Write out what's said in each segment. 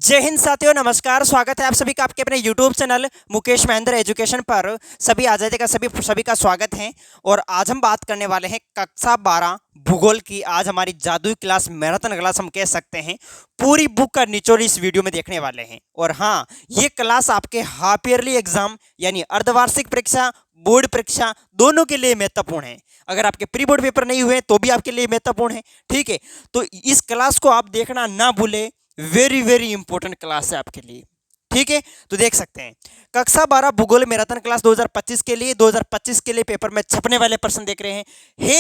जय हिंद साथियों, नमस्कार। स्वागत है आप सभी का आपके अपने YouTube channel Mukesh Mahendra education पर। सभी आ जाते का सभी का स्वागत है। और आज हम बात करने वाले हैं कक्षा 12 भूगोल की। आज हमारी जादुई क्लास, मैराथन क्लास हम कह सकते हैं। पूरी बुक का निचोड़ इस वीडियो में देखने वाले हैं। और हाँ, ये क्लास आपके हाफ ईयरली एग्जाम यानी अर्धवार्षिक परीक्षा, बोर्ड परीक्षा दोनों के लिए महत्वपूर्ण है। अगर आपके प्री बोर्ड पेपर नहीं हुए तो भी आपके लिए महत्वपूर्ण है। ठीक है, तो इस क्लास को आप देखना ना भूले। वेरी वेरी इंपॉर्टेंट क्लास है आपके लिए। ठीक है, तो देख सकते हैं कक्षा 12 भूगोल मैराथन क्लास 2025 के लिए 2025 के लिए पेपर में छपने वाले प्रश्न देख रहे हैं।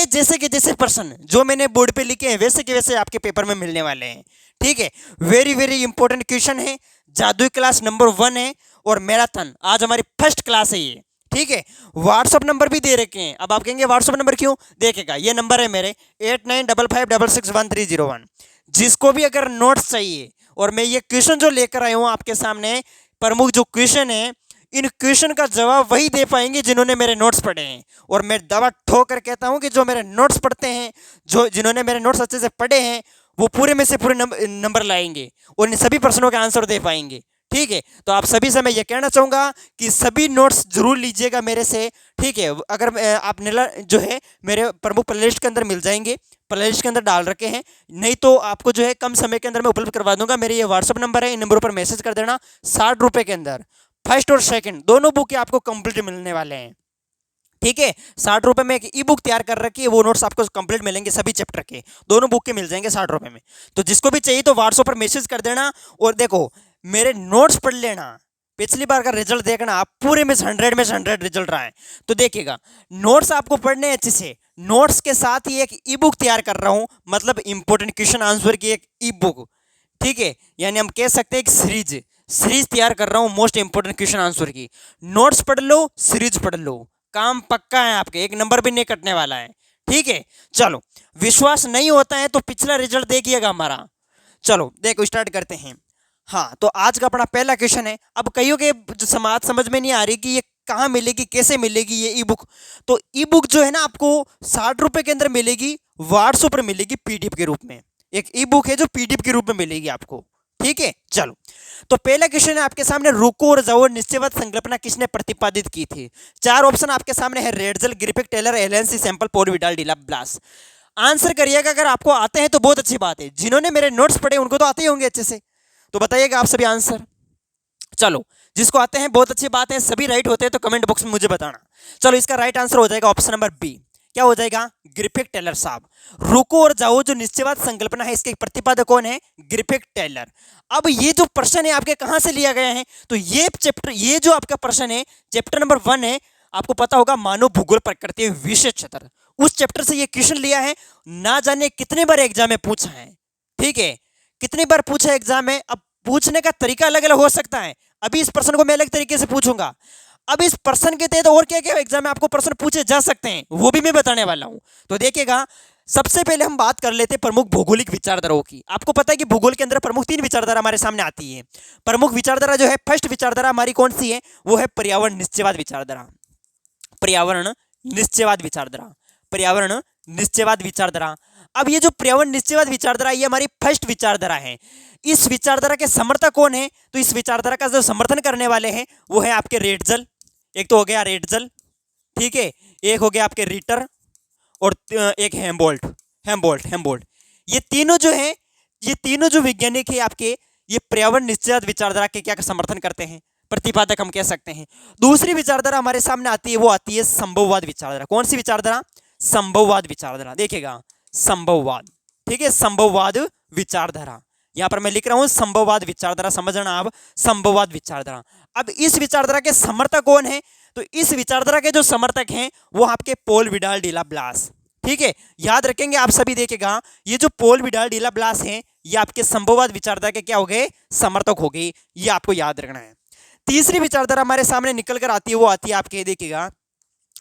जैसे के जैसे प्रश्न जो मैंने बोर्ड पे लिखे हैं वैसे के वैसे आपके पेपर में मिलने वाले हैं। ठीक है, वेरी वेरी इंपॉर्टेंट क्वेश्चन है। जादुई क्लास नंबर 1 है और मैराथन आज हमारी फर्स्ट क्लास है ये। ठीक है, व्हाट्सअप नंबर भी दे रखे हैं। अब आप कहेंगे व्हाट्सअप नंबर क्यों? देखेगा, ये नंबर है मेरे 8955661301। जिसको भी अगर नोट्स चाहिए, और मैं ये क्वेश्चन जो लेकर आया हूँ आपके सामने, प्रमुख जो क्वेश्चन है, इन क्वेश्चन का जवाब वही दे पाएंगे जिन्होंने मेरे नोट्स पढ़े हैं। और मैं दवा ठोक कर कहता हूँ कि जो मेरे नोट्स पढ़ते हैं, जिन्होंने मेरे नोट्स अच्छे से पढ़े हैं, वो पूरे में से पूरे नंबर लाएंगे और इन सभी प्रश्नों के आंसर दे पाएंगे। ठीक है, तो आप सभी से मैं ये कहना चाहूँगा कि सभी नोट्स जरूर लीजिएगा मेरे से। ठीक है, अगर आप जो है मेरे प्रमुख प्लेलिस्ट के अंदर मिल जाएंगे, प्लेलिस्ट के अंदर डाल रखे हैं। नहीं तो आपको जो है कम समय के अंदर मैं उपलब्ध करवा दूंगा। मेरे ये व्हाट्सअप नंबर है, इन नंबरों पर मैसेज कर देना। 60 रुपये के अंदर फर्स्ट और सेकंड दोनों बुक आपको कंप्लीट मिलने वाले हैं। ठीक है, 60 रुपये में एक ई बुक तैयार कर रखी है, वो नोट्स आपको कंप्लीट मिलेंगे सभी चैप्टर के। दोनों बुक के मिल जाएंगे 60 रुपये में। तो जिसको भी चाहिए तो व्हाट्सएप पर मैसेज कर देना। और देखो, मेरे नोट्स पढ़ लेना। पिछली बार का रिजल्ट देखना, आप पूरे में 100 में 100 रिजल्ट रहा है। तो देखिएगा, नोट्स आपको पढ़ने अच्छे से। नोट्स के साथ ही एक ई बुक तैयार कर रहा हूं, मतलब इंपॉर्टेंट क्वेश्चन आंसर की एक ई बुक। ठीक है, यानी हम कह सकते हैं एक सीरीज तैयार कर रहा हूं मोस्ट इंपॉर्टेंट क्वेश्चन आंसर की। नोट्स पढ़ लो, सीरीज पढ़ लो, काम पक्का है आपके, एक नंबर भी नहीं कटने वाला है। ठीक है, चलो, विश्वास नहीं होता है तो पिछला रिजल्ट देखिएगा हमारा। चलो देखो, स्टार्ट करते हैं। हाँ, तो आज का अपना पहला क्वेश्चन है। अब कईयों के जो समाज समझ में नहीं आ रही कि ये कहाँ मिलेगी, कैसे मिलेगी ये ई बुक। तो ई बुक जो है ना, आपको 60 रुपये के अंदर मिलेगी, व्हाट्सएप पर मिलेगी पीडीएफ के रूप में। एक ई बुक है जो पीडीएफ के रूप में मिलेगी आपको। ठीक है, चलो, तो पहला क्वेश्चन है आपके सामने, रुको और जाओ निश्चयवाद संकल्पना किसने प्रतिपादित की थी? 4 ऑप्शन आपके सामने है, रेडजल, ग्रिफिथ, टेलर, एलेंसी, सैंपल, पॉल, विडाल, डिला, ब्लास। आंसर करिएगा। अगर आपको आते हैं तो बहुत अच्छी बात है, जिन्होंने मेरे नोट्स पढ़े उनको तो आते ही होंगे अच्छे से। तो बताइएगा आप सभी आंसर। चलो, जिसको आते हैं बहुत अच्छी बात है, सभी राइट होते हैं तो कमेंट बॉक्स में मुझे बताना। चलो, इसका राइट आंसर हो जाएगा ऑप्शन नंबर बी। क्या हो जाएगा? ग्रिफिथ टेलर साहब। रुको और जाओ जो निश्चयवाद संकल्पना है, इसके प्रतिपादक कौन है? Griffith Taylor. अब ये जो प्रश्न है आपके कहां से लिया गया है? तो ये जो आपका प्रश्न है, चैप्टर नंबर 1 है। आपको पता होगा, मानव भूगोल प्रकृति विशेष क्षेत्र, उस चैप्टर से ये क्वेश्चन लिया है। ना जाने कितने बार एग्जाम में पूछा है। ठीक है, कितनी बार पूछा एग्जाम में। अब पूछने का तरीका अलग अलग हो सकता है। अभी इस प्रश्न को मैं अलग तरीके से पूछूंगा। अब इस प्रश्न के तहत और क्या क्या एग्जाम में आपको प्रश्न पूछे जा सकते हैं, वो भी मैं बताने वाला हूं। तो देखिएगा, सबसे पहले हम बात कर लेते हैं प्रमुख भौगोलिक विचारधाराओं की। आपको पता है कि भूगोल के अंदर प्रमुख 3 विचारधारा हमारे सामने आती है। प्रमुख विचारधारा जो है, फर्स्ट विचारधारा हमारी कौन सी है? वो है पर्यावरण निश्चयवाद विचारधारा। पर्यावरण निश्चयवाद विचारधारा, पर्यावरण निश्चयवाद विचारधारा। अब ये जो पर्यावरण निश्चयवाद विचारधारा, ये हमारी फर्स्ट विचारधारा है। इस विचारधारा के समर्थक कौन है? तो इस विचारधारा का जो समर्थन करने वाले हैं वो है आपके रेडजल। एक तो हो गया रेडजल, ठीक है, एक हो गया आपके रिटर, और एक हेम्बोल्ट। हेम्बोल्ट ये तीनों जो है, ये तीनों जो वैज्ञानिक है आपके, ये पर्यावरण निश्चयवाद विचारधारा के क्या समर्थन करते हैं? प्रतिपादक हम कह सकते हैं। दूसरी विचारधारा हमारे सामने आती है, वो आती है संभववाद विचारधारा। कौन सी विचारधारा? संभववाद विचारधारा। देखिएगा, संभववाद। ठीक है, संभववाद विचारधारा, यहां पर मैं लिख रहा हूं संभववाद विचारधारा, समझना आप, संभववाद विचारधारा। अब इस विचारधारा के समर्थक कौन है? तो इस विचारधारा के जो समर्थक हैं वो आपके पॉल, विडाल, डिला, ब्लास। ठीक है, याद रखेंगे आप सभी। देखेगा, ये जो पॉल, विडाल, डिला, ब्लास हैं, ये आपके संभववाद विचारधारा के क्या हो गए? समर्थक हो गए। ये आपको याद रखना है। तीसरी विचारधारा हमारे सामने निकल कर आती है, वो आती है आपके, देखिएगा,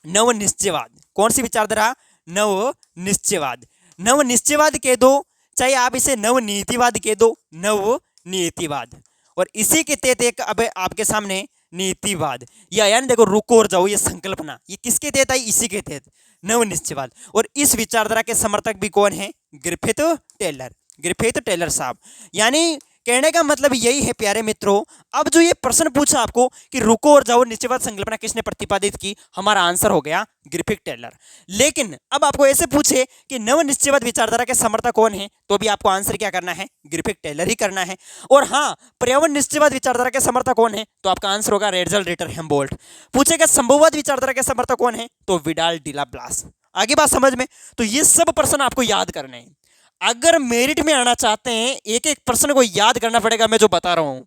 नवनिश्चयवाद। कौन सी विचारधारा? नवनिश्चयवाद। नवनिश्चयवाद कह दो, चाहे आप इसे नवनीतिवाद कह दो, नवनीतिवाद। और इसी के तहत एक अब आपके सामने नीतिवाद, या यानी देखो, रुको और जाओ, ये संकल्पना, ये किसके तहत आई? इसी के तहत, नवनिश्चयवाद। और इस विचारधारा के समर्थक भी कौन है? Griffith Taylor. ग्रिफिथ टेलर साहब। यानी कहने का मतलब यही है प्यारे मित्रों। अब जो ये प्रश्न पूछा आपको कि रुको और जाओ निश्चयवाद संकल्पना किसने प्रतिपादित की, हमारा आंसर हो गया ग्रिफिथ टेलर। लेकिन अब आपको ऐसे पूछे कि नव निश्चयवाद विचारधारा के समर्थक कौन है, तो भी आपको आंसर क्या करना है, ग्रिफिथ टेलर ही करना है। और हाँ, पर्यावरण निश्चयवाद विचारधारा के समर्थक कौन है, तो आपका आंसर होगा रेडजल रिटर हेम्बोल्ट। पूछेगा संभववाद विचारधारा के समर्थक कौन है, तो विडाल डिला ब्लास। आगे बात समझ में। तो ये सब प्रश्न आपको याद करने हैं। अगर मेरिट में आना चाहते हैं एक एक प्रश्न को याद करना पड़ेगा, मैं जो बता रहा हूं,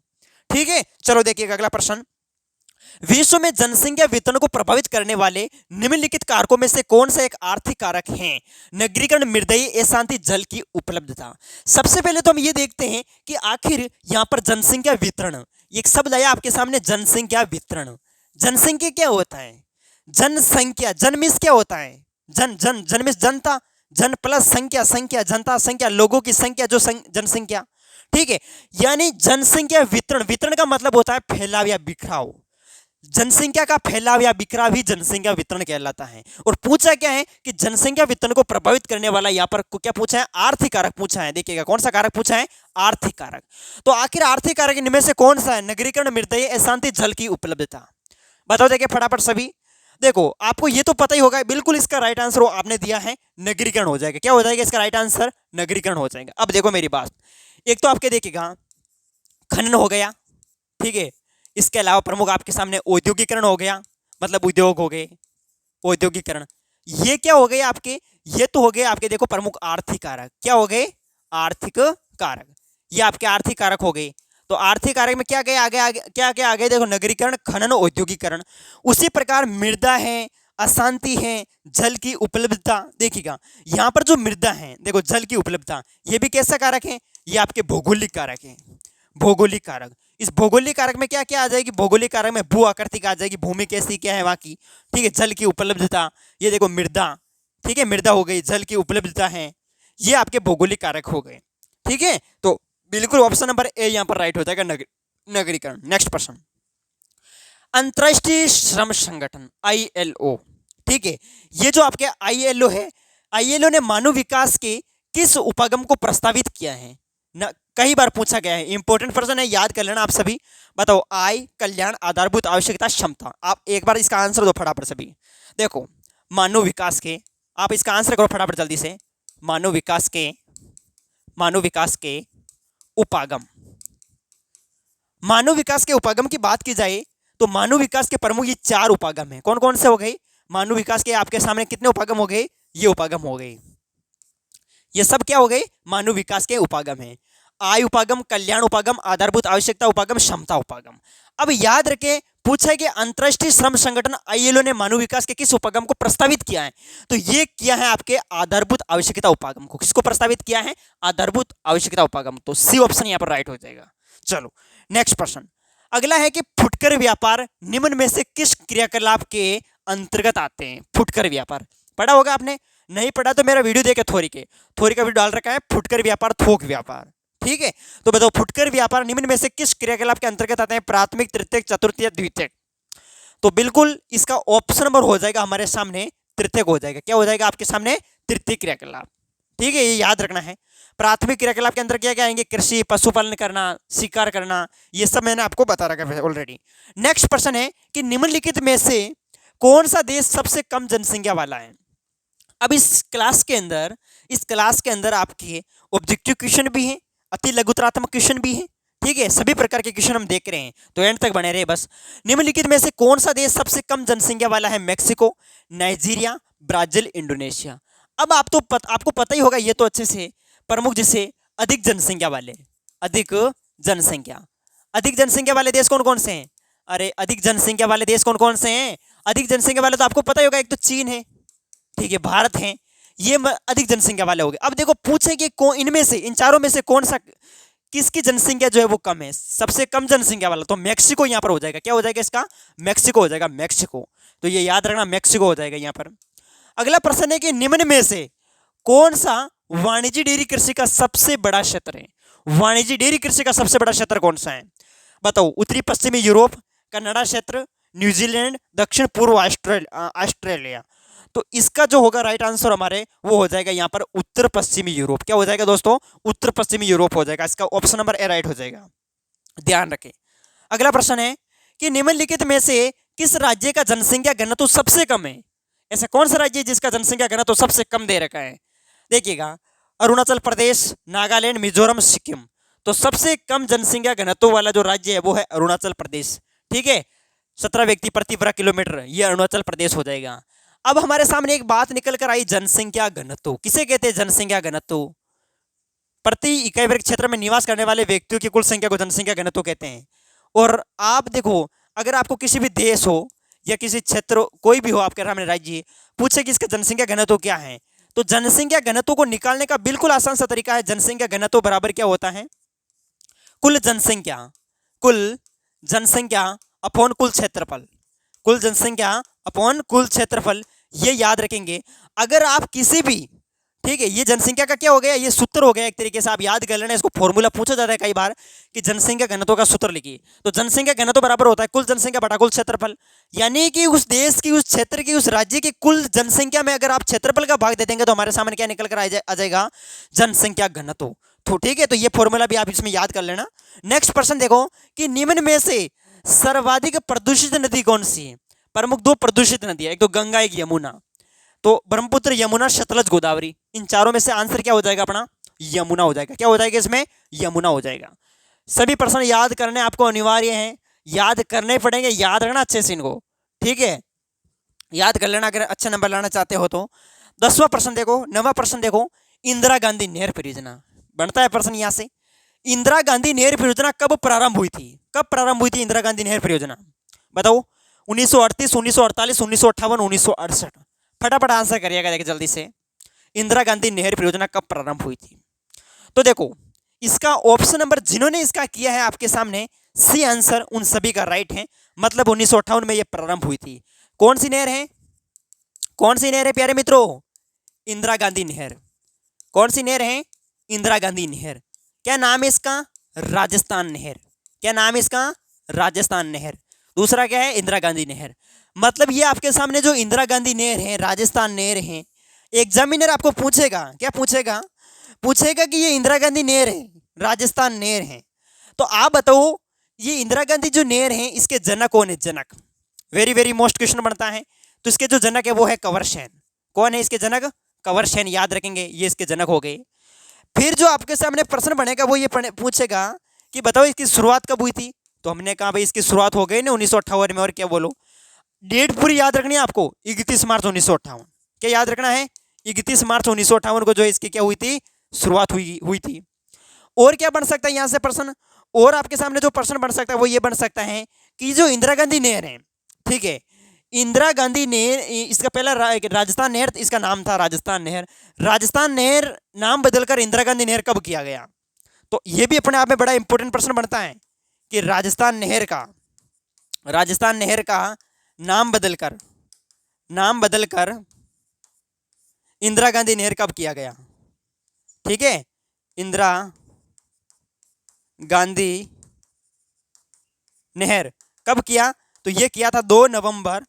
ठीक है। चलो देखिएगा अगला प्रश्न। विश्व में जनसंख्या वितरण को प्रभावित करने वाले निम्नलिखित कारकों में से कौन सा एक आर्थिक कारक है? नगरीकरण, मृदई, अशांति, जल की उपलब्धता। सबसे पहले तो हम ये देखते हैं कि आखिर यहां पर जनसंख्या वितरण, एक शब्द आया आपके सामने, जनसंख्या वितरण। जनसंख्या क्या होता है? जनसंख्या, जन मीन्स क्या होता है? जन, जन मीन्स जनता, जन प्लस संख्या, संख्या जनता, संख्या लोगों की संख्या, जो जनसंख्या, ठीक है। यानी जनसंख्या वितरण, वितरण का मतलब होता है फैलाव या बिखराव। जनसंख्या का फैलाव या बिखराव ही जनसंख्या वितरण कहलाता है। और पूछा क्या है कि जनसंख्या वितरण को प्रभावित करने वाला, यहाँ पर क्या पूछा है, आर्थिक कारक पूछा है। देखिएगा कौन सा कारक पूछा है, आर्थिक कारक। तो आखिर आर्थिक कारक इनमें से कौन सा है? नगरीकरण, मृदई, अशांति, जल की उपलब्धता। बताओ देखिए फटाफट सभी। देखो आपको ये तो पता ही होगा, बिल्कुल इसका राइट आंसर वो आपने दिया है, नगरीकरण हो जाएगा। क्या हो जाएगा इसका राइट आंसर? नगरीकरण हो जाएगा। अब देखो मेरी बात, एक तो आपके देखिएगा खनन हो गया, ठीक है। इसके अलावा प्रमुख आपके सामने औद्योगिकरण हो गया, मतलब उद्योग हो गए, औद्योगिकरण। ये क्या हो गए आपके, ये तो हो गए आपके देखो प्रमुख आर्थिक कारक। क्या हो गए? आर्थिक कारक। ये आपके आर्थिक कारक हो गए। तो आर्थिक कारक में क्या गए आगे, आगे क्या क्या आगे देखो, नगरीकरण, खनन, औद्योगिकरण। उसी प्रकार मृदा है, अशांति है, जल की उपलब्धता। देखिएगा यहां पर जो मृदा है, देखो जल की उपलब्धता, ये भी कैसा कारक है? ये आपके भौगोलिक कारक है, भौगोलिक कारक। इस भौगोलिक कारक में क्या क्या आ जाएगी? भौगोलिक कारक में भू आकृतिक आ जाएगी, भूमि कैसी क्या है वहां की, ठीक है। जल की उपलब्धता, ये देखो मृदा, ठीक है, मृदा हो गई, जल की उपलब्धता है, ये आपके भौगोलिक कारक हो गए, ठीक है। तो बिल्कुल ऑप्शन नंबर ए यहां पर राइट हो जाएगा, नगरीकरण। नेक्स्ट प्रश्न, अंतर्राष्ट्रीय श्रम संगठन ILO, ठीक है। ये जो आपके ILO है, ILO ने मानव विकास के किस उपागम को प्रस्तावित किया है? न कई बार पूछा गया है, इंपॉर्टेंट प्रश्न है, याद कर लेना आप सभी। बताओ, आय, कल्याण, आधारभूत आवश्यकता, क्षमता। आप एक बार इसका आंसर दो फटाफट सभी। देखो मानव विकास के, आप इसका आंसर करो फटाफट जल्दी से। मानव विकास के, मानव विकास के उपागम, मानव विकास के उपागम की बात की जाए तो मानव विकास के प्रमुख ये 4 उपागम है। कौन कौन से हो गए? मानव विकास के आपके सामने कितने उपागम हो गए? ये उपागम हो गए, ये सब क्या हो गए? मानव विकास के उपागम है। आय उपागम, कल्याण उपागम, आधारभूत आवश्यकता उपागम, क्षमता उपागम। अब याद रखें, पूछा है कि अंतर्राष्ट्रीय श्रम संगठन ILO ने मानव विकास के किस उपागम को प्रस्तावित किया है? तो ये किया है आपके आधारभूत आवश्यकता उपागम को। किसको प्रस्तावित किया है? आधारभूत आवश्यकता उपागम। तो सी ऑप्शन यहाँ पर राइट हो जाएगा। चलो नेक्स्ट प्रश्न, अगला है कि फुटकर व्यापार निम्न में से किस क्रियाकलाप के अंतर्गत आते हैं? फुटकर व्यापार पढ़ा होगा आपने, नहीं पढ़ा तो मेरा वीडियो देखे, थोड़ी का वीडियो डाल रखा है, फुटकर व्यापार, थोक व्यापार, ठीक है। तो बताओ फुटकर व्यापार निम्न में से किस क्रियाकलाप के अंतर्गत आते हैं? प्राथमिक, तृतीयक, चतुर्थी, द्वितीयक। तो बिल्कुल इसका ऑप्शन नंबर हो जाएगा हमारे सामने तृतीयक हो जाएगा। क्या हो जाएगा आपके सामने? तृतीय क्रियाकलाप, ठीक है, ये याद रखना है। प्राथमिक क्रियाकलाप के अंदर क्या क्या आएंगे? कृषि, पशुपालन करना, शिकार करना, ये सब मैंने आपको बता रखा है ऑलरेडी। नेक्स्ट प्रश्न है कि निम्नलिखित में से कौन सा देश सबसे कम जनसंख्या वाला है? अब इस क्लास के अंदर आपके ऑब्जेक्टिव क्वेश्चन भी हैं, अति लघुतरात्मक क्वेश्चन भी हैं, ठीक है। सभी प्रकार के क्वेश्चन हम देख रहे हैं, तो एंड तक बने रहे बस। निम्नलिखित में से कौन सा देश सबसे कम जनसंख्या वाला है? Mexico, Nigeria, Brazil, Indonesia. अब आपको पता ही होगा ये तो अच्छे से, प्रमुख जिसे अधिक जनसंख्या वाले, अधिक जनसंख्या वाले देश कौन कौन से हैं? अरे अधिक जनसंख्या वाले देश कौन कौन से हैं? अधिक जनसंख्या वाले तो आपको पता ही होगा, एक तो चीन है, ठीक है, भारत है, ये अधिक जनसंख्या वाले हो गए। अब देखो पूछे कि इनमें से, इन चारों में से कौन सा, किसकी जनसंख्या जो है वो कम है? सबसे कम जनसंख्या वाला तो मैक्सिको यहाँ पर हो जाएगा। क्या हो जाएगा इसका? मैक्सिको हो जाएगा, मैक्सिको। तो ये याद रखना, मैक्सिको हो जाएगा यहाँ पर। अगला प्रश्न है कि निम्न में से कौन सा वाणिज्य डेयरी कृषि का सबसे बड़ा क्षेत्र है? वाणिज्य डेयरी कृषि का सबसे बड़ा क्षेत्र कौन सा है? बताओ, उत्तरी पश्चिमी यूरोप, कनाडा क्षेत्र, न्यूजीलैंड, दक्षिण पूर्व ऑस्ट्रेलिया। तो इसका जो होगा राइट आंसर हमारे वो हो जाएगा यहाँ पर उत्तर पश्चिमी यूरोप। क्या हो जाएगा दोस्तों? उत्तर पश्चिमी यूरोप हो जाएगा। इसका ऑप्शन नंबर ए राइट हो जाएगा, ध्यान रखें। अगला प्रश्न है कि निम्नलिखित में से किस राज्य का जनसंख्या घनत्व सबसे कम है? ऐसा कौन सा राज्य है जिसका जनसंख्या घनत्व सबसे कम दे रखा है? देखिएगा, अरुणाचल प्रदेश, नागालैंड, मिजोरम, सिक्किम। तो सबसे कम जनसंख्या घनत्व वाला जो राज्य है वो है अरुणाचल प्रदेश। ठीक है, 17 व्यक्ति प्रति वर्ग किलोमीटर, ये अरुणाचल प्रदेश हो जाएगा। अब हमारे सामने एक बात निकल कर आई, जनसंख्या घनत्व किसे कहते हैं? जनसंख्या घनत्व प्रति इकाई वर्ग क्षेत्र में निवास करने वाले व्यक्तियों की कुल संख्या को जनसंख्या घनत्व कहते हैं। और आप देखो, अगर आपको किसी भी देश हो या किसी क्षेत्र, कोई भी हो आपके सामने राज्य, पूछे कि इसका जनसंख्या घनत्व क्या है, तो जनसंख्या घनत्व को निकालने का बिल्कुल आसान सा तरीका है। जनसंख्या घनत्व बराबर क्या होता है? कुल जनसंख्या अपॉन कुल क्षेत्रफल। कुल जनसंख्या अपॉन कुल क्षेत्रफल, ये याद रखेंगे। अगर आप किसी भी, ठीक है, ये जनसंख्या का क्या हो गया, ये सूत्र हो गया एक तरीके से, आप याद कर लेना। इसको फॉर्मूला पूछा जाता है कई बार कि जनसंख्या घनत्व का सूत्र लिखिए। तो जनसंख्या घनत्व बराबर होता है कुल जनसंख्या बटा कुल क्षेत्रफल। यानी कि उस देश की, उस क्षेत्र की, उस राज्य की कुल जनसंख्या में अगर आप क्षेत्रफल का भाग दे देंगे तो हमारे सामने क्या निकल कर आ जाएगा? जनसंख्या घनत्व। तो ठीक है, तो ये फॉर्मूला भी आप इसमें याद कर लेना। नेक्स्ट प्रश्न देखो कि निम्न में से सर्वाधिक प्रदूषित नदी कौन सी है? प्रमुख दो प्रदूषित नदियां, एक तो गंगा, एक यमुना। तो ब्रह्मपुत्र, यमुना, सतलज, गोदावरी, इन चारों में से आंसर क्या हो जाएगा अपना? यमुना हो जाएगा। क्या हो जाएगा इसमें? यमुना हो जाएगा। सभी प्रश्न याद करने आपको अनिवार्य हैं, याद करने पड़ेंगे, याद रखना अच्छे से इनको, ठीक है, याद कर लेना अगर अच्छे नंबर लाना चाहते हो तो। 10वां प्रश्न देखो, 9वां प्रश्न देखो, इंदिरा गांधी नहर परियोजना बनता है प्रश्न यहाँ से। इंदिरा गांधी नहर परियोजना कब प्रारंभ हुई थी? कब प्रारंभ हुई थी इंदिरा गांधी नहर परियोजना? बताओ। 1938, 1948, 1958, 1968। फटाफट आंसर करिएगा देखिए जल्दी से। इंदिरा गांधी नहर परियोजना कब प्रारंभ हुई थी? तो देखो, इसका ऑप्शन नंबर जिन्होंने इसका किया है आपके सामने, सी आंसर उन सभी का राइट है। मतलब 1958 में यह प्रारंभ हुई थी। कौन सी नहर है? कौन सी नहर है प्यारे मित्रों? इंदिरा गांधी नहर। कौन सी नहर है? इंदिरा गांधी नहर। क्या नाम है इसका? राजस्थान नहर। क्या नाम है इसका? राजस्थान नहर। दूसरा क्या है? इंदिरा गांधी नहर। मतलब ये आपके सामने जो इंदिरा गांधी नहर है, राजस्थान नहर है, एग्जामिनर आपको पूछेगा, क्या पूछेगा? पूछेगा कि ये इंदिरा गांधी नहर है, राजस्थान नहर है, तो आप बताओ ये इंदिरा गांधी जो नहर है इसके जनक कौन है? जनक वेरी वेरी मोस्ट क्वेश्चन बनता है। तो इसके जो जनक है वो है कंवर सेन। कौन है इसके जनक? कंवर सेन, याद रखेंगे, ये इसके जनक हो गए। फिर जो आपके सामने प्रश्न बनेगा वो ये पूछेगा कि बताओ इसकी शुरुआत कब हुई थी? तो हमने कहा भाई इसकी शुरुआत हो गई ना 1958 में। और क्या बोलो? डेट पूरी याद रखनी है आपको, 31 मार्च 1958। क्या याद रखना है? 31 मार्च 1958 को जो इसकी क्या हुई थी? शुरुआत हुई थी। और क्या बन सकता है यहाँ से प्रश्न? और आपके सामने जो प्रश्न बन सकता है वो ये बन सकता है कि जो इंदिरा गांधी नहर है, ठीक है, इंदिरा गांधी नहर, इसका पहला राजस्थान नहर, इसका नाम था राजस्थान नहर। राजस्थान नहर नाम बदलकर इंदिरा गांधी नहर कब किया गया? तो ये भी अपने आप में बड़ा इंपॉर्टेंट प्रश्न बनता है कि राजस्थान नहर का नाम बदलकर इंदिरा गांधी नहर कब किया गया? ठीक है, इंदिरा गांधी नहर कब किया? तो ये किया था 2 नवंबर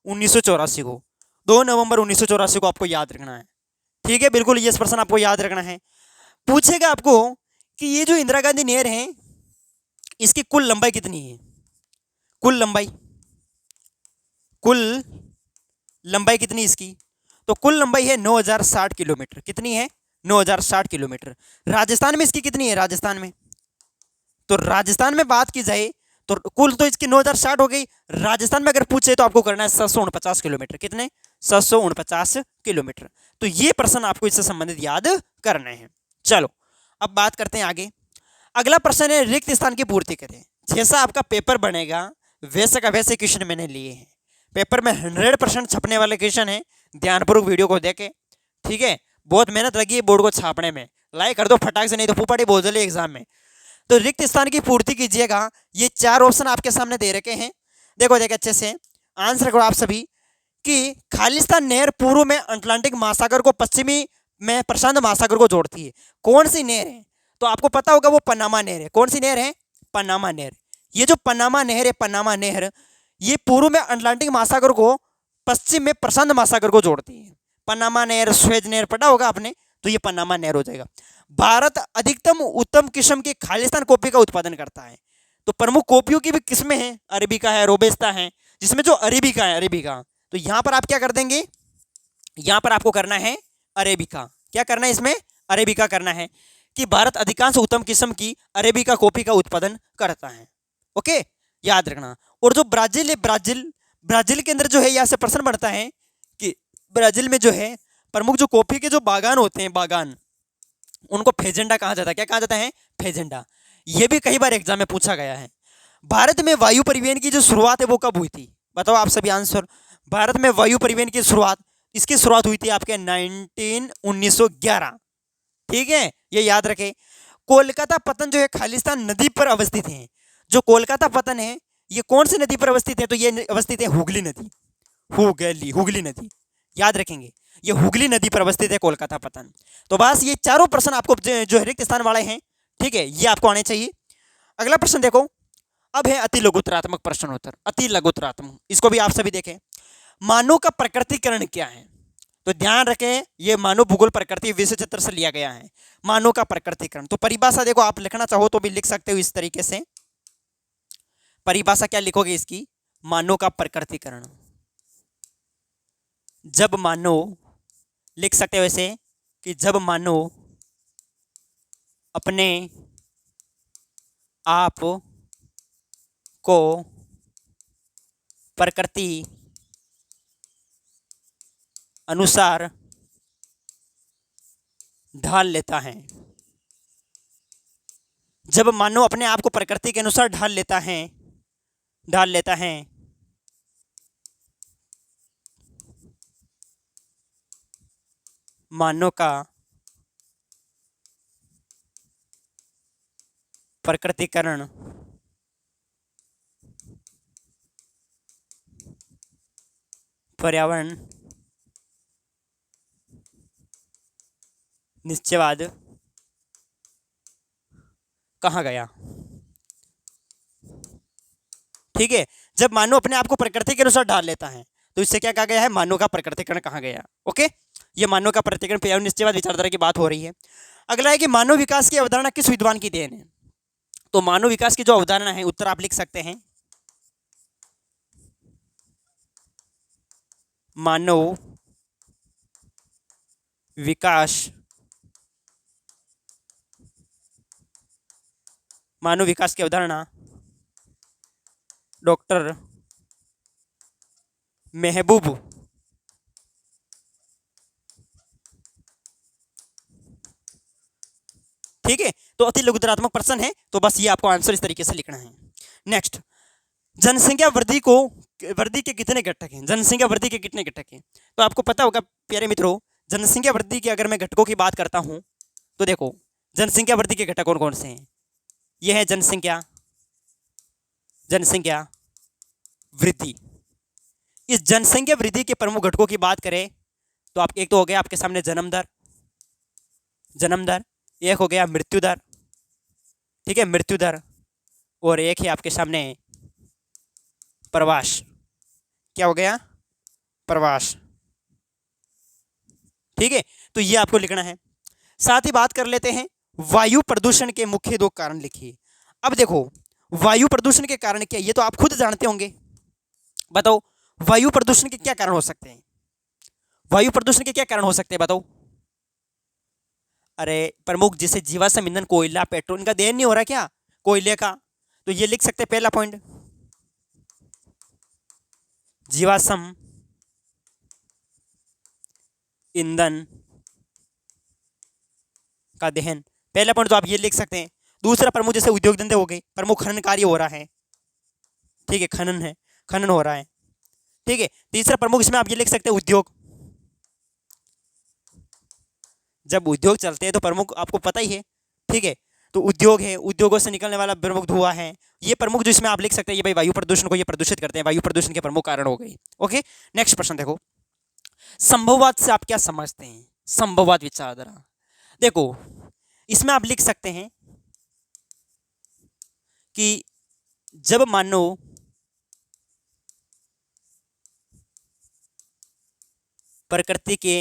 1984 को। 2 नवंबर 1984 को आपको याद रखना है, ठीक है, बिल्कुल ये प्रश्न आपको याद रखना है। पूछेगा आपको कि ये जो इंदिरा गांधी नहर है इसकी कुल लंबाई कितनी है? कुल लंबाई कितनी इसकी? तो कुल लंबाई है 9060 किलोमीटर। कितनी है? 9060 किलोमीटर। राजस्थान में इसकी कितनी है? राजस्थान में, तो राजस्थान में बात की जाए तो कुल तो इसकी 9060 हो गई। राजस्थान में अगर पूछे तो आपको करना है 749 किलोमीटर। कितने? 749 किलोमीटर। तो ये प्रश्न आपको इससे संबंधित याद करने हैं। चलो अब बात करते हैं आगे। अगला प्रश्न है रिक्त स्थान की पूर्ति करें। जैसा आपका पेपर बनेगा वैसे का वैसे क्वेश्चन मैंने लिए हैं। पेपर में 100% छपने वाले क्वेश्चन है, ध्यानपूर्वक वीडियो को देखें, ठीक है। बहुत मेहनत लगी है बोर्ड को छापने में, लाइक कर दो फटाक से, नहीं तो फूफाटी बोल चले एग्जाम में। तो रिक्त स्थान की पूर्ति कीजिएगा। ये 4 ऑप्शन आपके सामने दे रखे हैं, देखो अच्छे से आंसर करो आप सभी कि खालिस्तान नहर पूर्व में अटलांटिक महासागर को, पश्चिमी में प्रशांत महासागर को जोड़ती है। कौन सी नहर है? तो आपको पता होगा वो पनामा नहर है। कौन सी नहर है? पनामा नहर। ये जो पनामा नहर है, पनामा नहर, ये पूर्व में अटलांटिक महासागर को पश्चिम में प्रशांत महासागर को जोड़ती है। पनामा नहर, स्वेज नहर पढ़ा होगा आपने, तो ये पनामा नहर हो जाएगा। भारत अधिकतम उत्तम किस्म की खालिस्तान कॉफी का उत्पादन करता है। तो प्रमुख कॉफियों की भी किस्में हैं, अरेबिका है, रोबेस्टा है, जिसमें जो अरेबिका है, अरेबिका, तो यहां पर आप क्या कर देंगे, यहां पर आपको करना है अरेबिका। क्या करना है इसमें, अरेबिका करना है कि भारत अधिकांश उत्तम किस्म की अरेबिका कॉफी का उत्पादन करता है। ओके, याद रखना। और जो ब्राजील है, ब्राजील के अंदर जो है, यहाँ से प्रश्न बनता है कि ब्राजील में जो है प्रमुख जो कॉफी के जो बागान होते हैं, बागान, उनको फेजेंडा कहा जाता है। क्या कहा जाता है, फेजेंडा। ये भी कई बार एग्जाम में पूछा गया है। भारत में वायु परिवहन की जो शुरुआत है वो कब हुई थी, बताओ आप सभी आंसर। भारत में वायु परिवहन की शुरुआत, इसकी शुरुआत हुई थी आपके 1911। ठीक है, ये याद रखें। कोलकाता पतन जो है खालिस्तान नदी पर अवस्थित है। जो कोलकाता पतन है ये कौन सी नदी पर अवस्थित है, तो ये अवस्थित है हुगली नदी, हुगली नदी, याद रखेंगे, ये हुगली नदी पर अवस्थित है कोलकाता पतन। तो बस ये चारों प्रश्न आपको जो रिक्त स्थान वाले हैं, ठीक है, ये आपको आने चाहिए। अगला प्रश्न देखो, अब है अति लघुतरात्मक प्रश्नोत्तर, अति लघुतरात्मक, इसको भी आप सभी देखें। मानव का प्रकृतिकरण क्या है, तो ध्यान रखें, ये मानव भूगोल प्रकृति विषय चित्र से लिया गया है। मानव का प्रकृतिकरण, तो परिभाषा देखो, आप लिखना चाहो तो भी लिख सकते हो इस तरीके से। परिभाषा क्या लिखोगे इसकी, मानव का प्रकृतिकरण। जब मानव, लिख सकते हो ऐसे कि जब मानव अपने आप को प्रकृति अनुसार ढाल लेता है। जब मानव अपने आप को प्रकृति के अनुसार ढाल लेता है, मानव का प्रकृतिकरण पर्यावरण निश्चयवाद कहा गया। ठीक है, जब मानव अपने आप को प्रकृति के अनुसार ढाल लेता है तो इससे क्या कहा गया है, मानव का प्रकृतिकरण कहा गया। ओके, ये मानव का प्रकृतिकरण पर्यावरण निश्चयवाद विचारधारा की बात हो रही है। अगला है कि मानव विकास की अवधारणा किस विद्वान की देन है, तो मानव विकास की जो अवधारणा है, उत्तर आप लिख सकते हैं, मानव विकास, मानव विकास की अवधारणा डॉक्टर महबूब ठीक है, तो अति लघुतरात्मक प्रश्न है, तो बस ये आपको आंसर इस तरीके से लिखना है। नेक्स्ट, जनसंख्या वृद्धि के कितने घटक हैं, जनसंख्या वृद्धि के कितने घटक हैं, तो आपको पता होगा प्यारे मित्रों, जनसंख्या वृद्धि की अगर मैं घटकों की बात करता हूं तो देखो, जनसंख्या वृद्धि के घटक कौन कौन से हैं, यह है जनसंख्या वृद्धि। इस जनसंख्या वृद्धि के प्रमुख घटकों की बात करें तो आप, एक तो हो गया आपके सामने जन्म दर, एक हो गया मृत्यु दर, ठीक है, मृत्यु दर, और एक है आपके सामने प्रवास। क्या हो गया, प्रवास। ठीक है, तो ये आपको लिखना है। साथ ही बात कर लेते हैं वायु प्रदूषण के मुख्य 2 कारण लिखिए। अब देखो, वायु प्रदूषण के कारण क्या, ये तो आप खुद जानते होंगे, बताओ वायु प्रदूषण के क्या कारण हो सकते हैं, वायु प्रदूषण के क्या कारण हो सकते हैं बताओ। अरे प्रमुख, जैसे जीवाश्म ईंधन, कोयला, पेट्रोल, इनका दहन नहीं हो रहा क्या, कोयले का, तो ये लिख सकते हैं पहला पॉइंट, जीवाश्म ईंधन का दहन, पहला पॉइंट तो आप ये लिख सकते हैं। दूसरा प्रमुख, जैसे उद्योग धंधे हो गए, प्रमुख खनन कार्य हो रहा है, ठीक है, खनन हो रहा है, ठीक है। तीसरा प्रमुख इसमें आप ये लिख सकते हैं उद्योग, जब उद्योग चलते हैं तो प्रमुख आपको पता ही है, ठीक है, तो उद्योग है, उद्योगों से निकलने वाला प्रमुख धुआं है, ये प्रमुख जो इसमें आप लिख सकते हैं, ये भाई वायु प्रदूषण को ये प्रदूषित करते हैं, वायु प्रदूषण के प्रमुख कारण हो गए। ओके, नेक्स्ट प्रश्न देखो, संभववाद से आप क्या समझते हैं, संभववाद विचारधारा, देखो इसमें आप लिख सकते हैं कि जब मानव प्रकृति के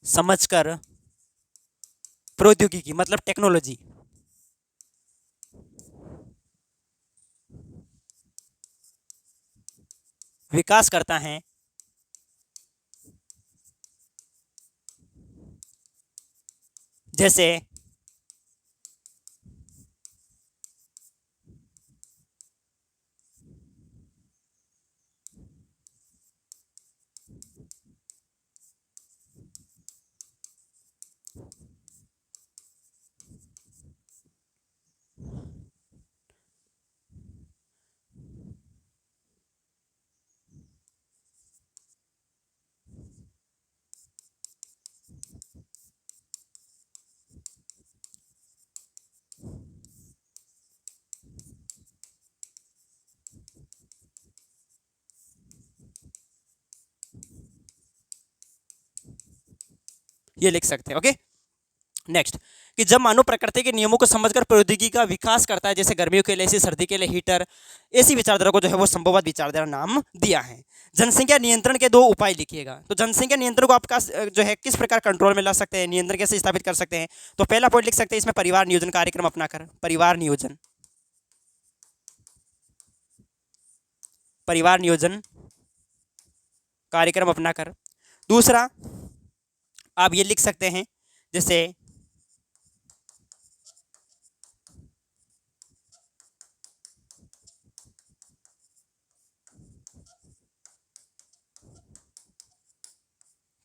समझकर प्रौद्योगिकी मतलब टेक्नोलॉजी विकास करता है, जैसे ये लिख सकते हैं। ओके, नेक्स्ट कि जब मानव प्रकृति के नियमों को समझकर प्रौद्योगिकी का विकास करता है, जैसे गर्मियों के लिए एसी, सर्दी के लिए हीटर, ऐसी विचारधारा को जो है वो संभववाद विचारधारा नाम दिया है। जनसंख्या नियंत्रण के दो उपाय लिखिएगा। तो जनसंख्या नियंत्रण को आपका जो है किस प्रकार कंट्रोल में ला सकते हैं, नियंत्रण कैसे स्थापित कर सकते हैं। तो पहला पॉइंट लिख सकते हैं इसमें, परिवार नियोजन कार्यक्रम अपनाकर, परिवार नियोजन, परिवार नियोजन कार्यक्रम अपनाकर। दूसरा आप ये लिख सकते हैं, जैसे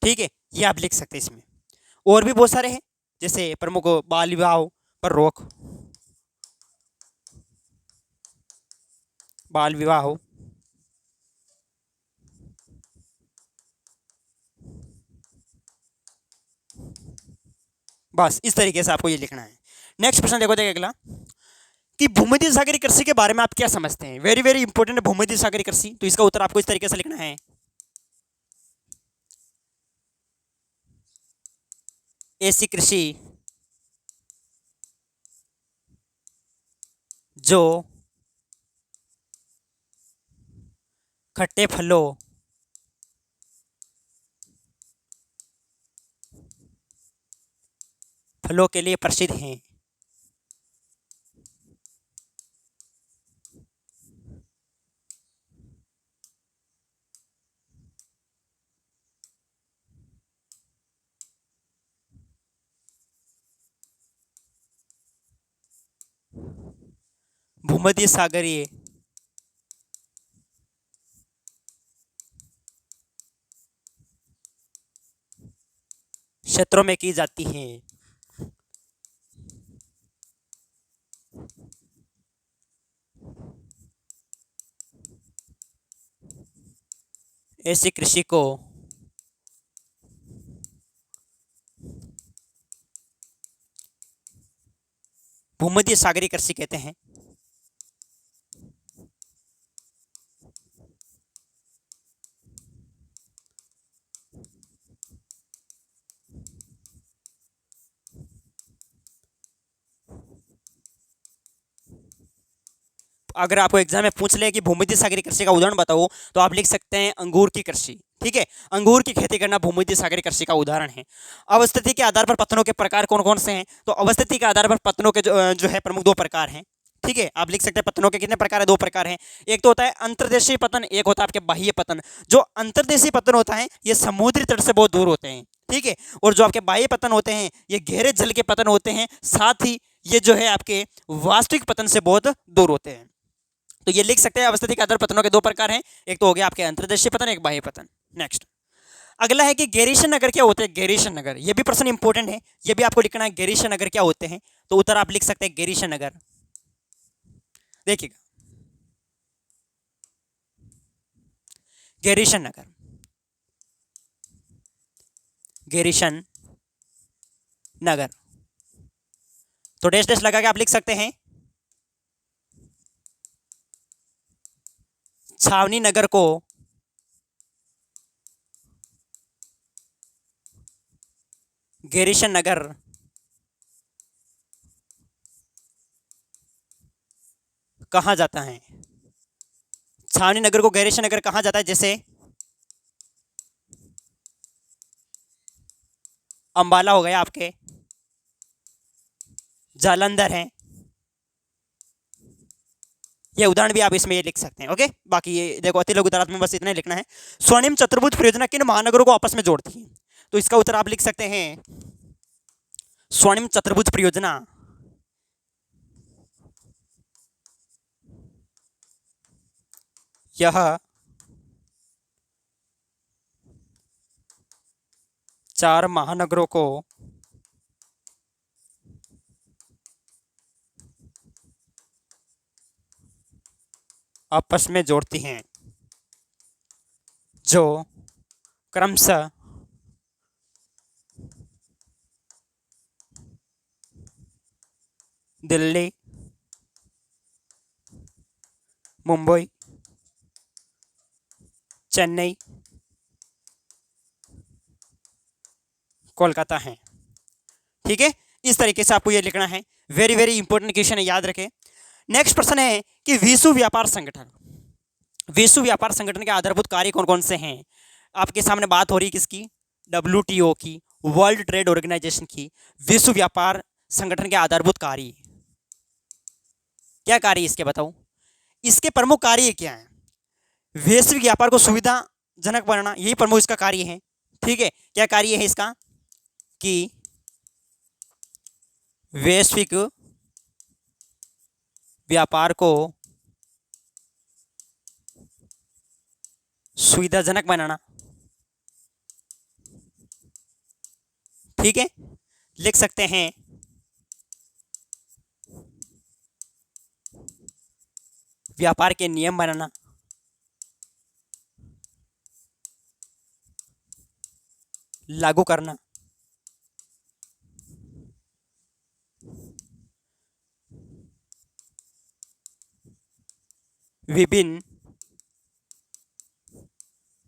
ठीक है, ये आप लिख सकते हैं इसमें। और भी बहुत सारे हैं, जैसे प्रमुख बाल विवाह पर रोक, बाल विवाह, बस इस तरीके से आपको ये लिखना है। नेक्स्ट प्रश्न देखो, देखिए अगला कि भूमध्य सागरीय कृषि के बारे में आप क्या समझते हैं। वेरी वेरी इंपॉर्टेंट है भूमध्य सागरीय कृषि। तो इसका उत्तर आपको इस तरीके से लिखना है, ऐसी कृषि जो खट्टे फलों फलों के लिए प्रसिद्ध हैं। भूमध्य सागरीय क्षेत्रों में की जाती हैं। ऐसी कृषि को भूमध्य सागरीय कृषि कहते हैं। अगर आपको एग्जाम में पूछ ले कि भूमध्य सागरीय कृषि का उदाहरण बताओ, तो आप लिख सकते हैं अंगूर की कृषि। ठीक है, अंगूर की खेती करना भूमध्य सागरीय कृषि का उदाहरण है। अवस्थिति के आधार पर पत्तनों के प्रकार कौन कौन से हैं। तो अवस्थिति के आधार पर पत्तनों के जो है प्रमुख दो प्रकार हैं। ठीक है, आप लिख सकते हैं पत्तनों के कितने प्रकार है, दो प्रकार हैं। एक तो होता है अंतर्देशीय पतन, एक होता है आपके बाह्य पतन। जो अंतर्देशीय पतन होता है ये समुद्री तट से बहुत दूर होते हैं। ठीक है, और जो आपके बाह्य पतन होते हैं ये गहरे जल के पतन होते हैं, साथ ही ये जो है आपके वास्तविक पतन से बहुत दूर होते हैं। तो ये लिख सकते हैं अवस्थिति के आधार पतनों के दो प्रकार हैं, एक तो हो गया आपके अंतर्देशीय पतन, एक बाह्य पतन। नेक्स्ट अगला है कि गैरीशन नगर क्या होते हैं। गैरीशन नगर, ये भी प्रश्न इंपॉर्टेंट है, ये भी आपको लिखना है गैरीशन नगर क्या होते हैं। तो उत्तर आप लिख सकते हैं गैरीशन नगर। देखिएगा गैरीशन नगर, गैरीशन नगर, तो डैश डैश लगा के आप लिख सकते हैं छावनी नगर को गैरीशन नगर कहाँ जाता है? छावनी नगर को गैरेशन नगर कहाँ जाता है? जैसे अंबाला हो गया आपके, जालंधर है, ये उदाहरण भी आप इसमें ये लिख सकते हैं। ओके, बाकी ये देखो अति लघु उत्तरार्थ में बस इतना ही लिखना है। स्वर्णिम चतुर्भुज परियोजना किन महानगरों को आपस में जोड़ती है? तो इसका उत्तर आप लिख सकते हैं स्वर्णिम चतुर्भुज परियोजना यह 4 महानगरों को आपस में जोड़ती हैं, जो क्रमशः दिल्ली, मुंबई, चेन्नई, कोलकाता हैं। ठीक है, इस तरीके से आपको ये लिखना है। वेरी वेरी इंपॉर्टेंट क्वेश्चन है, याद रखें। नेक्स्ट प्रश्न है कि विश्व व्यापार संगठन, विश्व व्यापार संगठन के आधारभूत कार्य कौन कौन से हैं? आपके सामने बात हो रही है किसकी? WTO की, वर्ल्ड ट्रेड ऑर्गेनाइजेशन की। विश्व व्यापार संगठन के आधारभूत कार्य, क्या कार्य इसके बताओ? इसके प्रमुख कार्य क्या है? वैश्विक व्यापार को सुविधाजनक बनाना, यही प्रमुख इसका कार्य है। ठीक है, क्या कार्य है इसका? कि वैश्विक व्यापार को सुविधाजनक बनाना। ठीक है, लिख सकते हैं व्यापार के नियम बनाना, लागू करना, विभिन्न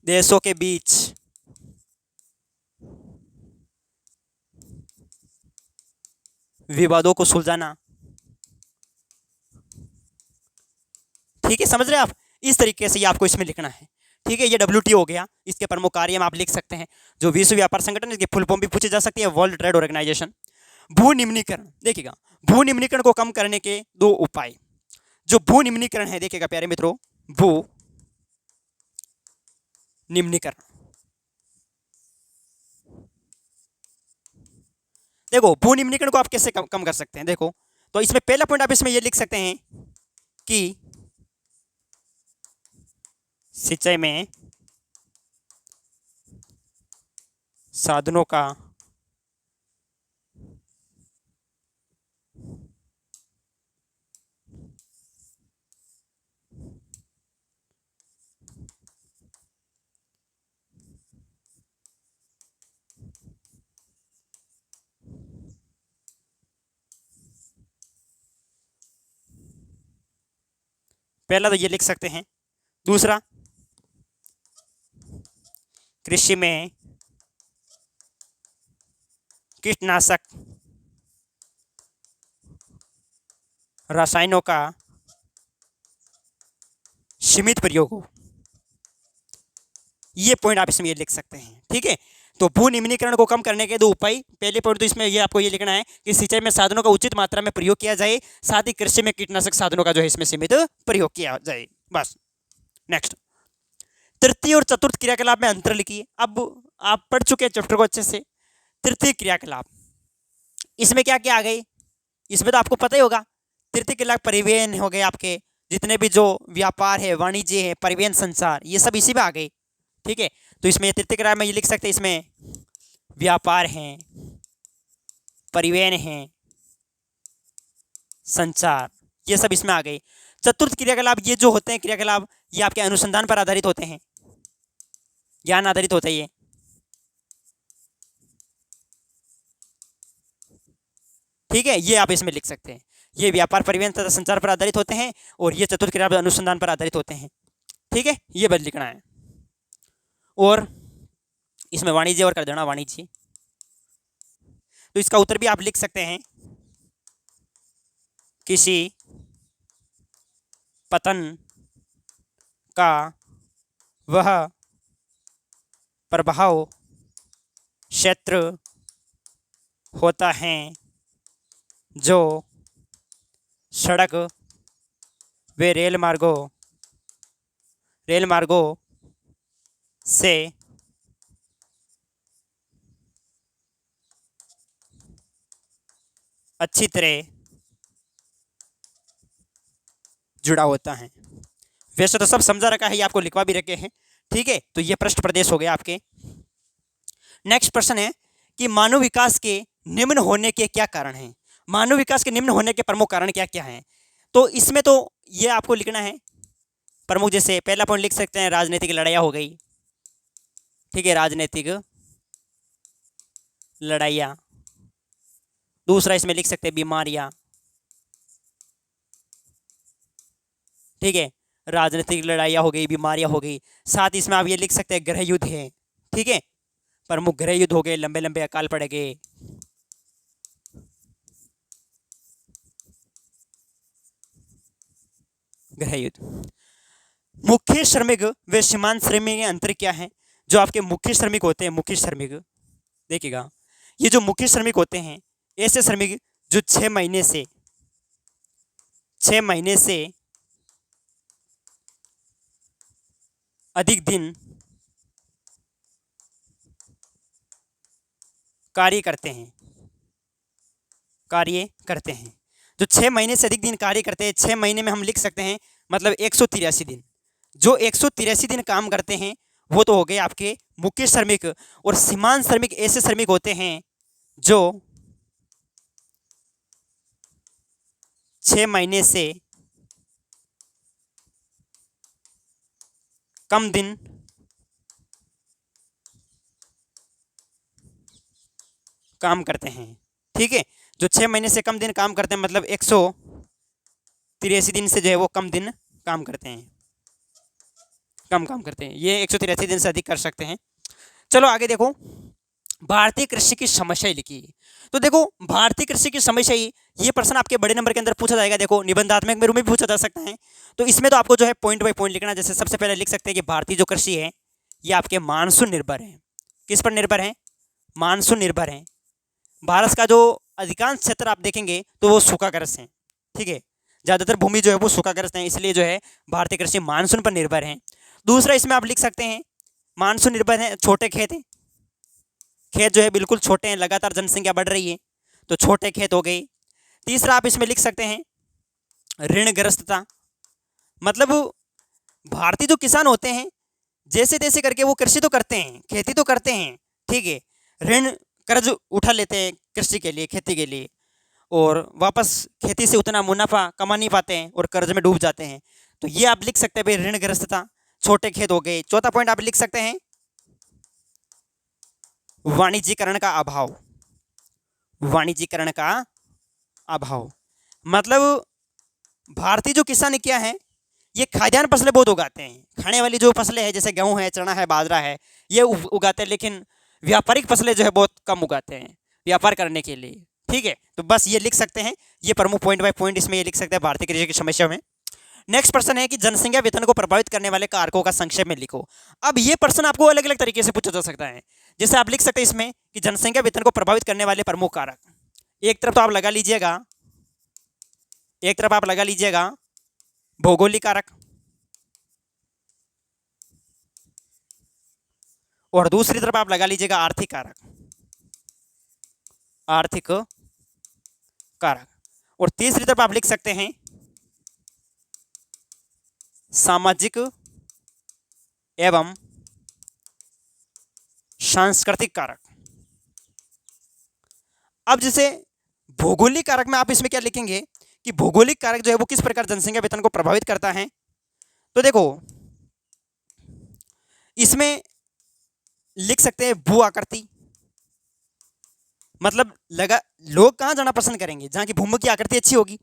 देशों के बीच विवादों को सुलझाना। ठीक है, समझ रहे हैं आप? इस तरीके से ये आपको इसमें लिखना है। ठीक है, ये WTO हो गया, इसके प्रमुख कार्य में आप लिख सकते हैं। जो विश्व व्यापार संगठन, इसकी फुल फॉर्म भी पूछी जा सकती है, वर्ल्ड ट्रेड ऑर्गेनाइजेशन। भू निम्नीकरण, देखिएगा, भू निम्नीकरण को कम करने के 2 उपाय। जो भू निम्नीकरण है, देखिएगा प्यारे मित्रों, भू निम्नीकरण, देखो भू निम्नीकरण को आप कैसे कम कर सकते हैं? देखो, तो इसमें पहला पॉइंट आप इसमें ये लिख सकते हैं कि सिंचाई में साधनों का पहला तो ये लिख सकते हैं। दूसरा, कृषि में कीटनाशक रसायनों का सीमित प्रयोग हो, ये पॉइंट आप इसमें ये लिख सकते हैं। ठीक है, तो भू निम्नीकरण को कम करने के 2 उपाय। पहले पॉइंट तो इसमें ये आपको ये लिखना है कि सिंचाई में साधनों का उचित मात्रा में प्रयोग किया जाए, साथ ही कृषि में कीटनाशक साधनों का जो है इसमें सीमित प्रयोग किया जाए, बस। नेक्स्ट, तृतीय और चतुर्थ क्रियाकलाप में अंतर लिखिए। अब आप पढ़ चुके हैं चैप्टर को अच्छे से। तृतीय क्रियाकलाप, इसमें क्या क्या आ गई? इसमें तो आपको पता ही होगा। तृतीय क्रियाकलाप परिवहन हो गए, आपके जितने भी जो व्यापार है, वाणिज्य है, परिवहन, संचार, ये सब इसी में आ गए। ठीक है, तो इसमें तृतीय क्रियाकलाप में ये लिख सकते हैं, इसमें व्यापार है, परिवहन है, संचार, ये सब इसमें आ गए। चतुर्थ क्रियाकलाप, ये जो होते हैं क्रियाकलाप, ये आपके अनुसंधान पर आधारित होते हैं, ज्ञान आधारित होते हैं ये। ठीक है, ये आप इसमें लिख सकते हैं। ये व्यापार, परिवहन तथा संचार पर आधारित होते हैं, और ये चतुर्थ क्रियाकलाप अनुसंधान पर आधारित होते हैं। ठीक है, ये बस लिखना है। और इसमें वाणिज्य और कर देना वाणिज्य। तो इसका उत्तर भी आप लिख सकते हैं, किसी पतन का वह प्रभाव क्षेत्र होता है जो सड़क व रेल मार्गों से अच्छी तरह जुड़ा होता है। वैसे तो सब समझा रखा है, ये आपको लिखवा भी रखे हैं, ठीक है। तो ये पृष्ठ प्रदेश हो गए आपके। नेक्स्ट प्रश्न है कि मानव विकास के निम्न होने के क्या कारण हैं। मानव विकास के निम्न होने के प्रमुख कारण क्या क्या हैं। तो इसमें तो ये आपको लिखना है प्रमुख। जैसे पहला पॉइंट लिख सकते हैं राजनीतिक लड़ाइयाँ हो गई, ठीक है, राजनीतिक लड़ाइयाँ। दूसरा इसमें लिख सकते हैं बीमारियाँ, ठीक है, राजनीतिक लड़ाइयाँ हो गई, बीमारियाँ हो गई। साथ ही इसमें आप ये लिख सकते हैं गृह युद्ध है, ठीक है, प्रमुख गृह युद्ध हो गए, लंबे लंबे अकाल पड़ गए। गृह युद्ध। मुख्य श्रमिक व सीमांत श्रमिक के अंतर क्या है। जो आपके मुख्य श्रमिक होते हैं, मुख्य श्रमिक देखिएगा, ये जो मुख्य श्रमिक होते हैं ऐसे श्रमिक जो 6 महीने से अधिक दिन कार्य करते हैं जो 6 महीने से अधिक दिन कार्य करते हैं। 6 महीने में हम लिख सकते हैं मतलब 183 दिन। जो 183 दिन काम करते हैं वो तो हो गए आपके मुख्य श्रमिक। और सीमांत श्रमिक ऐसे श्रमिक होते हैं जो 6 महीने से कम दिन काम करते हैं, ठीक है। जो 6 महीने से कम दिन काम करते हैं मतलब 183 दिन से जो है वो कम दिन काम करते हैं, कम काम करते हैं। ये 183 दिन से अधिक कर सकते हैं। चलो आगे देखो, भारतीय कृषि की समस्या लिखी। तो देखो भारतीय कृषि की समस्या, ये प्रश्न आपके बड़े नंबर के अंदर पूछा जाएगा। देखो निबंधात्मक में भी पूछा जा सकता है। तो इसमें तो आपको जो है पॉइंट बाय पॉइंट लिखना। जैसे सबसे पहले लिख सकते हैं कि भारतीय जो कृषि है ये आपके मानसून निर्भर है। किस पर निर्भर है? मानसून निर्भर है। भारत का जो अधिकांश क्षेत्र आप देखेंगे तो वो सूखाग्रस्त है, ठीक है, ज़्यादातर भूमि जो है वो सूखाग्रस्त है, इसलिए जो है भारतीय कृषि मानसून पर निर्भर है। दूसरा इसमें आप लिख सकते हैं मानसून निर्भर है, छोटे खेत हैं, खेत जो है बिल्कुल छोटे हैं, लगातार जनसंख्या बढ़ रही है तो छोटे खेत हो गए। तीसरा आप इसमें लिख सकते हैं ऋणग्रस्तता, मतलब भारतीय जो किसान होते हैं जैसे तैसे करके वो कृषि तो करते हैं, खेती तो करते हैं, ठीक है, ऋण कर्ज उठा लेते हैं कृषि के लिए, खेती के लिए, और वापस खेती से उतना मुनाफा कमा नहीं पाते हैं और कर्ज में डूब जाते हैं। तो ये आप लिख सकते हैं भाई ऋणग्रस्तता, छोटे खेत हो गए। चौथा पॉइंट आप लिख सकते हैं वाणिज्यीकरण का अभाव। वाणिज्यीकरण का अभाव मतलब भारतीय जो किसान क्या है ये खाद्यान्न फसलें बहुत उगाते हैं, खाने वाली जो फसलें हैं जैसे गेहूं है, चना है, बाजरा है, ये उगाते हैं, लेकिन व्यापारिक फसलें जो है बहुत कम उगाते हैं व्यापार करने के लिए, ठीक है। तो बस ये लिख सकते हैं, ये प्रमुख पॉइंट बाय पॉइंट इसमें ये लिख सकते हैं भारतीय कृषि की समस्या में। नेक्स्ट प्रश्न है कि जनसंख्या वेतन को प्रभावित करने वाले कारकों का संक्षेप में लिखो। अब ये प्रश्न आपको अलग अलग तरीके से पूछा जा सकता है। जैसे आप लिख सकते हैं इसमें कि जनसंख्या वेतन को प्रभावित करने वाले प्रमुख कारक, एक तरफ तो आप लगा लीजिएगा, एक तरफ आप लगा लीजिएगा भौगोलिक कारक, और दूसरी तरफ आप लगा लीजिएगा आर्थिक कारक, आर्थिक कारक, और तीसरी तरफ आप लिख सकते हैं सामाजिक एवं सांस्कृतिक कारक। अब जैसे भौगोलिक कारक में आप इसमें क्या लिखेंगे कि भौगोलिक कारक जो है वो किस प्रकार जनसंख्या वेतन को प्रभावित करता है। तो देखो इसमें लिख सकते हैं भू आकृति, मतलब लगा लोग कहाँ जाना पसंद करेंगे जहाँ की भूमि की आकृति अच्छी होगी,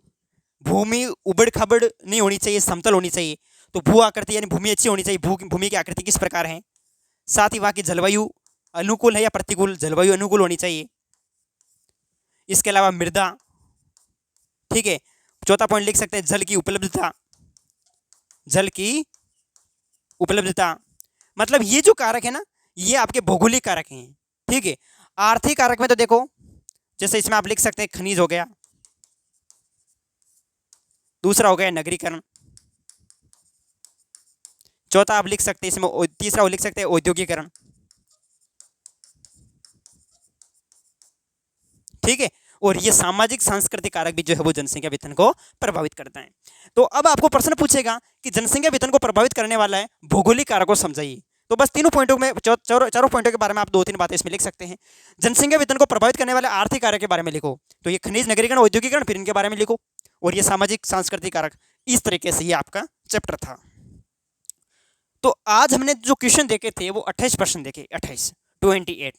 भूमि उबड़ खाबड़ नहीं होनी चाहिए, समतल होनी चाहिए। तो भू आकृति यानी भूमि अच्छी होनी चाहिए, भूमि की आकृति किस प्रकार है। साथ ही वहाँ की जलवायु अनुकूल है या प्रतिकूल, जलवायु अनुकूल होनी चाहिए। इसके अलावा मृदा, ठीक है। चौथा पॉइंट लिख सकते हैं जल की उपलब्धता, जल की उपलब्धता। मतलब ये जो कारक है ना, ये आपके भौगोलिक कारक हैं, ठीक है। आर्थिक कारक में तो देखो, जैसे इसमें आप लिख सकते हैं खनिज हो गया, दूसरा हो गया नगरीकरण, चौथा आप लिख सकते हैं इसमें, तीसरा वो लिख सकते हैं औद्योगिकरण, ठीक है। और ये सामाजिक सांस्कृतिक कारक भी जो है वो जनसंख्या वेतन को प्रभावित करता है। तो अब आपको प्रश्न पूछेगा कि जनसंख्या वेतन को प्रभावित करने वाला है भौगोलिक कारक को समझाइए। तो बस तीनों पॉइंटों में, चारों पॉइंटों के बारे में आप 2-3 बातें इसमें लिख सकते हैं। जनसंख्या वेतन को प्रभावित करने वाले आर्थिक कारक के बारे में लिखो, तो ये खनिज, नगरीकरण, औद्योगिकरण, फिर इनके बारे में लिखो, और ये सामाजिक सांस्कृतिक कारक। इस तरीके से ये आपका चैप्टर था। तो आज हमने जो क्वेश्चन देखे थे वो 28 प्रश्न देखे, 28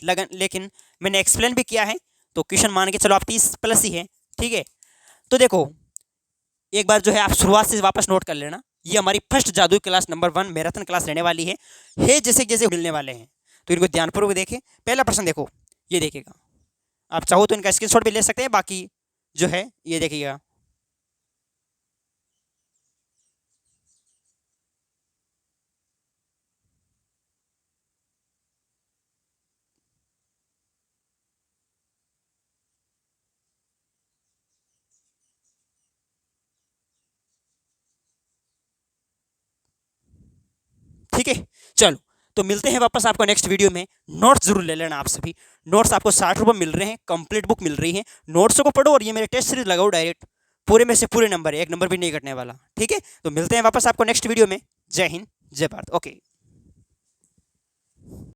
लगन, लेकिन मैंने एक्सप्लेन भी किया है, तो क्वेश्चन मान के चलो आप 30 प्लस ही है, ठीक है। तो देखो, एक बार जो है आप शुरुआत से वापस नोट कर लेना, ये हमारी फर्स्ट जादुई क्लास नंबर 1 मैराथन क्लास रहने वाली है जैसे जैसे मिलने वाले हैं, तो इनको ध्यानपूर्वक देखें। पहला प्रश्न देखो, ये देखिएगा, आप चाहो तो इनका स्क्रीनशॉट भी ले सकते हैं, बाकी जो है ये देखिएगा। ठीक है, चलो, तो मिलते हैं वापस आपको नेक्स्ट वीडियो में। नोट्स जरूर ले लेना आप सभी। नोट्स आपको 60 रुपये मिल रहे हैं, कंप्लीट बुक मिल रही है। नोट्स को पढ़ो और ये मेरे टेस्ट सीरीज लगाओ डायरेक्ट, पूरे में से पूरे नंबर है, एक नंबर भी नहीं कटने वाला, ठीक है। तो मिलते हैं वापस आपको नेक्स्ट वीडियो में। जय हिंद, जय भारत, ओके।